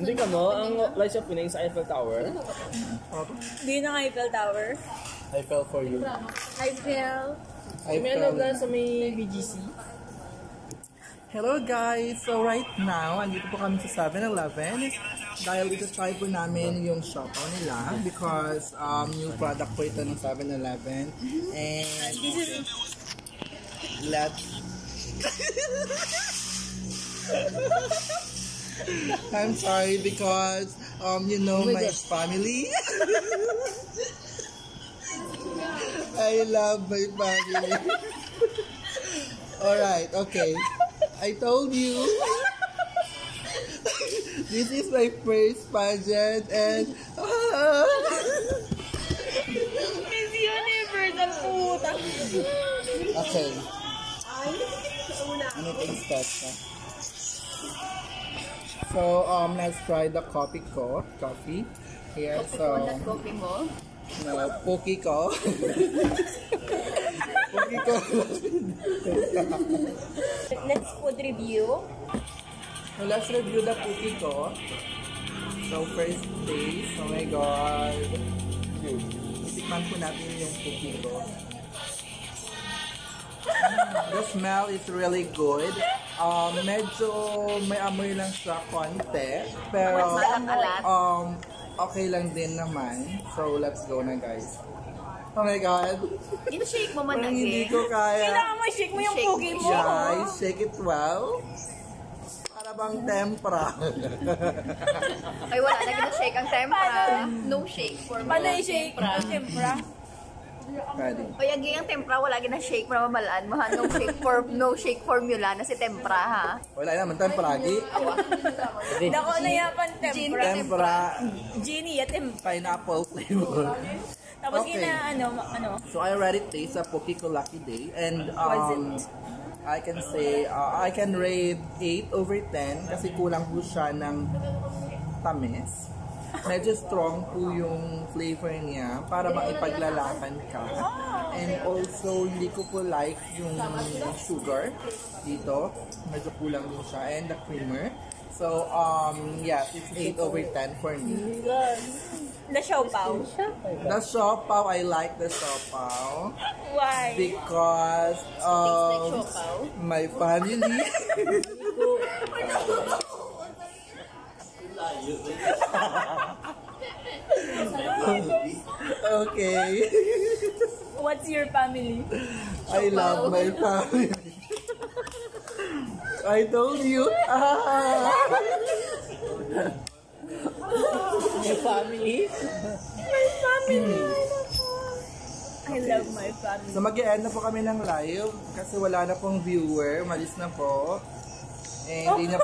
Hindi ka mo, ang light shopping sa Eiffel Tower. Hindi na Eiffel Tower. I fell for you. Eiffel. May ano ka sa may BGC? Hello guys! So right now, andito po kami sa 7-Eleven dahil ito-try po namin yung siopaw nila because new product po ito ng 7-Eleven and This is... let's... I'm sorry because you know my family. I love my family. Alright, okay. I told you this is my first pageant and Miss Universe, ang puta. okay. Anything special. So let's try the coffee here. So Coffee mo? no, Poki ko. Poki ko. Let's food review. So let's review the Poki ko. So first taste, oh my god. Itikman po natin yung Poki ko. The smell is really good. Medyo may amoy lang siya konti, pero okay lang din naman. So let's go na guys. Oh my god. In-shake mo man Parang hindi ko kaya. Kailangan mo i-shake mo yung pogi mo. Guys, shake it well. Para bang tempra. Ay, wala na gina-shake ang tempra. No shake for me. Paano i-shake ang tempra? Ready. O yung ang tempra, wala gina-shake para mamalaan mo ha. No shake formula na si tempra ha. Wala naman tempragi. Dako na yapan tempra. Tempra. Genie, Pineapple flavor. Tapos Okay. ano. So I already taste a Poki ko Lucky Day and Was it? I can say I can rate 8/10 kasi kulang po siya ng tamis. Medyo strong po yung flavor niya para maipaglalakan ka. And also hindi ko po like yung sugar dito. Medyo kulang din siya and the creamer. So yeah, it's 8/10 for me. The siopaw. The siopaw, I like the siopaw Why? because of my family. Okay. What's your family? I love my family. I told you. Your family? My family. I love my family. So mag-e-end na po kami ng live kasi wala na pong viewer. Umalis na po. Eh, hindi na